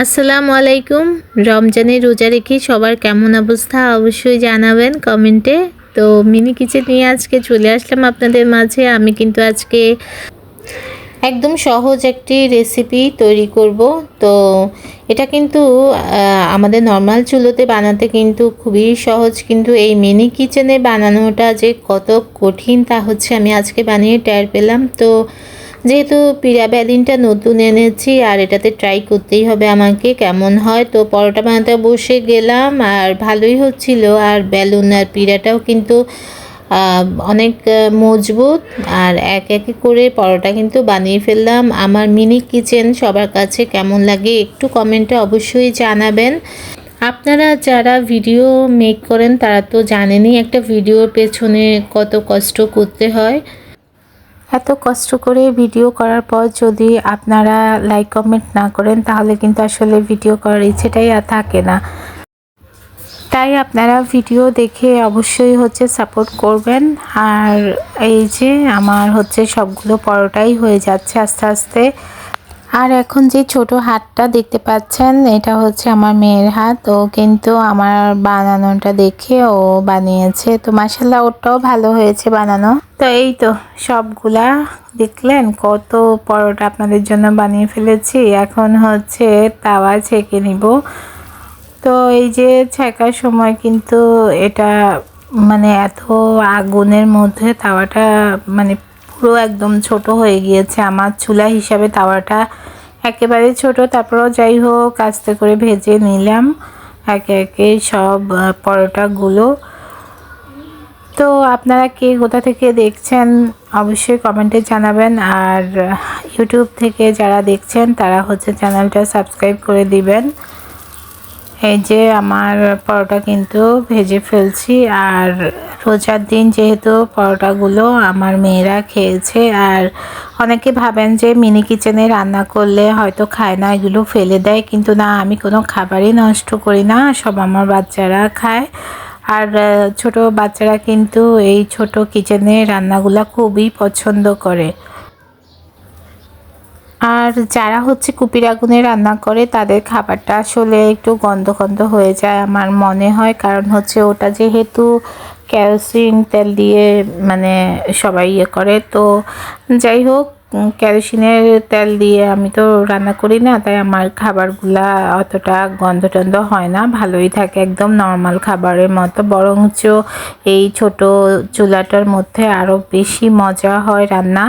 আসসালামু আলাইকুম। রমজানে রোজা রেখে সবার কেমন অবস্থা অবশ্যই জানাবেন কমেন্টে। তো মিনি কিচেন নিয়ে আজকে চলে আসলাম আপনাদের মাঝে। আমি কিন্তু আজকে একদম সহজ একটি রেসিপি তৈরি করব। তো এটা কিন্তু আমাদের নর্মাল চুলোতে বানাতে কিন্তু খুবই সহজ, কিন্তু এই মিনি কিচেনে বানানোটা যে কত কঠিন তা হচ্ছে আমি আজকে বানিয়ে টের পেলাম। তো যেহেতু পিড়া বেলিনটা নতুন এনেছি আর এটাতে ট্রাই করতেই হবে আমাকে কেমন হয়। তো পরোটা বানাতে বসে গেলাম আর ভালোই হচ্ছিল। আর বেলুন আর পিড়াটাও কিন্তু অনেক মজবুত। আর এক একে করে পরোটা কিন্তু বানিয়ে ফেললাম। আমার মিনি কিচেন সবার কাছে কেমন লাগে একটু কমেন্টে অবশ্যই জানাবেন। আপনারা যারা ভিডিও মেক করেন তারা তো জানেনই একটা ভিডিওর পেছনে কত কষ্ট করতে হয়। এত কষ্ট করে ভিডিও করার পর যদি আপনারা লাইক কমেন্ট না করেন তাহলে কিন্তু আসলে ভিডিও করার ইচ্ছেটাই আর থাকে না। তাই আপনারা ভিডিও দেখে অবশ্যই সাপোর্ট করবেন। আর এই যে আমার সবগুলো পরোটাই হয়ে যাচ্ছে আস্তে আস্তে। আর এখন যে ছোট হাতটা দেখতে পাচ্ছেন এটা আমার মেয়ের হাত। ও কিন্তু আমার বানানোটা দেখে ও বানিয়েছে। তো মাশাআল্লাহ ওটাও ভালো হয়েছে বানানো। তো এই তো সবগুলা দেখলেন কত পরোটা আপনাদের জন্য বানিয়ে ফেলেছি। এখন তাওয়া ছেঁকে নিব। তো এই যে ছেঁকার সময় কিন্তু এটা এত আগুনের মধ্যে তাওয়াটা পুরো একদম ছোট হয়ে গিয়েছে। আমার চুলা হিসাবে তাওয়াটা একেবারে ছোট, তারপরেও যাই হোক আস্তে করে ভেজে নিলাম একে একে সব পরোটাগুলো। তো আপনারা কে কোথা থেকে দেখছেন অবশ্যই কমেন্টে জানাবেন। আর ইউটিউব থেকে যারা দেখছেন তারা চ্যানেলটা সাবস্ক্রাইব করে দিবেন। এই যে আমার পরোটা কিন্তু ভেজে ফেলছি। আর রোজার দিন যেহেতু পরোটাগুলো আমার মেয়েরা খেয়েছে। আর অনেকে ভাবেন যে মিনি কিচেনে রান্না করলে হয়তো খায় না, এগুলো ফেলে দেয়, কিন্তু না, আমি কোনো খাবারই নষ্ট করি না, সব আমার বাচ্চারা খায়। আর ছোট বাচ্চারা কিন্তু এই ছোট কিচেনে রান্নাগুলো খুবই পছন্দ করে। আর যারা কুপির আগুনে রান্না করে তাদের খাবারটা আসলে একটু গন্ধ গন্ধ হয়ে যায় আমার মনে হয়। কারণ ওটা যেহেতু কেরোসিন তেল দিয়ে সবাই করে। তো যাই হোক, কেরোসিনের তেল দিয়ে আমি তো রান্না করি না, তাই আমার খাবারগুলা অতটা গন্ধ টন্ধ হয় না, ভালোই থাকে, একদম নর্মাল খাবারের মতো। বরঞ্চ এই ছোট চুলাটার মধ্যে আরও বেশি মজা হয় রান্না।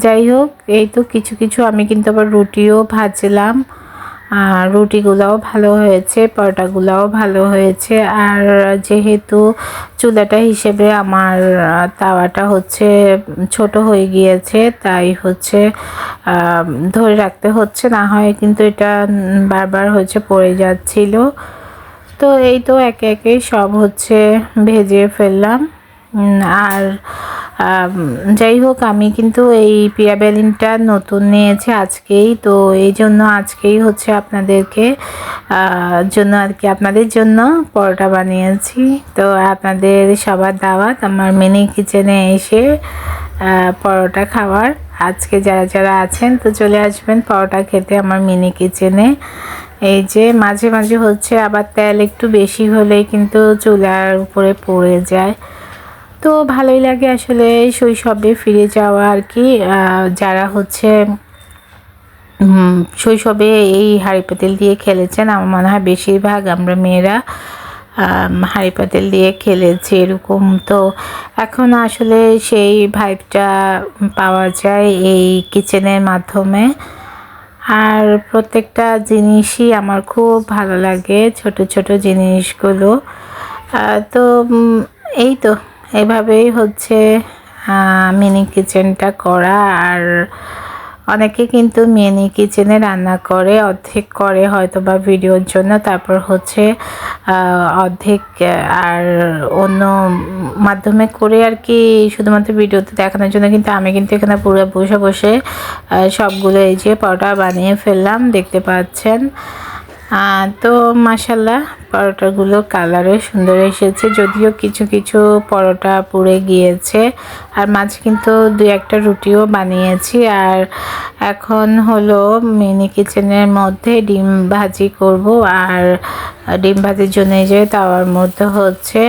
যাই হোক, এই তো কিছু কিছু আমি কিন্তু আবার রুটিও ভাজলাম। আর রুটিগুলোও ভালো হয়েছে, পরোটাগুলোও ভালো হয়েছে। আর যেহেতু চুলাটা হিসেবে আমার তাওয়াটা ছোট হয়ে গিয়েছে, তাই ধরে রাখতে হচ্ছে, না হয় কিন্তু এটা বারবার পড়ে যাচ্ছিল। তো এই তো একে একে সব ভেজে ফেললাম। আর যাই হোক, আমি কিন্তু এই পিয়া বেলিনটা নতুন নিয়েছি আজকেই। তো এই জন্য আজকেই আপনাদেরকে জন্য আর কি আপনাদের জন্য পরোটা বানিয়েছি। তো আপনাদের সবার দাওয়াত আমার মিনি কিচেনে এসে পরোটা খাওয়ার। আজকে যারা যারা আছেন তো চলে আসবেন পরোটা খেতে আমার মিনি কিচেনে। এই যে মাঝে মাঝে আবার তেল একটু বেশি হলেই কিন্তু চুলার উপরে পড়ে যায়। তো ভালোই লাগে আসলে শৈশবে ফিরে যাওয়া আর কি। যারা শৈশবে এই হাঁড়ি পাতিল দিয়ে খেলেছেন, আমার মনে হয় বেশিরভাগ আমরা মেয়েরা হাঁড়ি পাতিল দিয়ে খেলেছি এরকম। তো এখন আসলে সেই ভাইবটা পাওয়া যায় এই কিচেনের মাধ্যমে। আর প্রত্যেকটা জিনিসই আমার খুব ভালো লাগে, ছোট ছোট জিনিসগুলো। তো এই তো এভাবেই মিনি কিচেনটা করা। আর অনেকে কিন্তু মিনি কিচেনে রান্না করে, অর্ধেক করে হয়তো বা ভিডিওর জন্য, তারপর অর্ধেক আর অন্য মাধ্যমে করে আর কি, শুধুমাত্র ভিডিওতে দেখানোর জন্য। কিন্তু আমি কিন্তু এখানে পুরো বসে বসে সবগুলো এই যে পরোটা বানিয়ে ফেললাম, দেখতে পাচ্ছেন। তো মাশাল্লাহ পরোটাগুলো কালারও সুন্দর এসেছে, যদিও কিছু কিছু পরোটা পুড়ে গিয়েছে। আর মাঝে কিন্তু দুই একটা রুটিও বানিয়েছি। আর এখন হলো মিনি কিচেনের মধ্যে ডিম ভাজি করব। আর ডিম ভাজির জন্য এই যে তাওয়ার মধ্যে হচ্ছে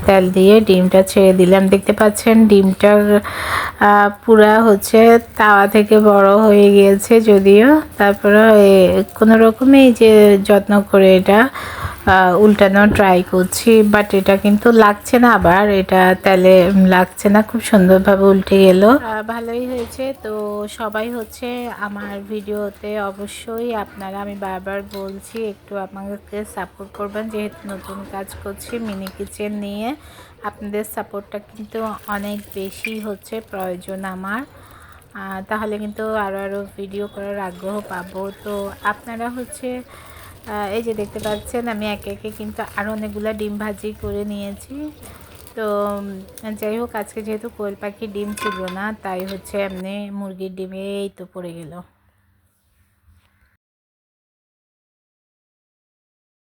তেল দিয়ে ডিমটা ছেড়ে দিলাম। দেখতে পাচ্ছেন ডিমটা পুরা হচ্ছে তাওয়া থেকে বড় হয়ে গিয়েছে যদিও, তারপরে কোনো রকমে এই যে যত্ন করে এটা উল্টানো ট্রাই করছি, বাট এটা কিন্তু লাগছে না, আবার এটা তেলে লাগছে না, খুব সুন্দরভাবে উল্টে গেল। ভালোই হয়েছে। তো সবাই হচ্ছে আমার ভিডিওতে অবশ্যই আপনারা, আমি বারবার বলছি, একটু আমাকে সাপোর্ট করবেন, যেহেতু নতুন কাজ করছি মিনি কিচেন নিয়ে। আপনাদের সাপোর্টটা কিন্তু অনেক বেশি হচ্ছে প্রয়োজন আমার, তাহলে কিন্তু আরও ভিডিও করার আগ্রহ পাবো। তো আপনারা হচ্ছে এই যে দেখতে পাচ্ছেন আমি একে একে কিন্তু আরও অনেকগুলো ডিম ভাজি করে নিয়েছি। তো যাই হোক, আজকে যেহেতু কোয়েল পাখির ডিম ছিল না, তাই হচ্ছে এমনি মুরগির ডিমে এই তো পড়ে গেল।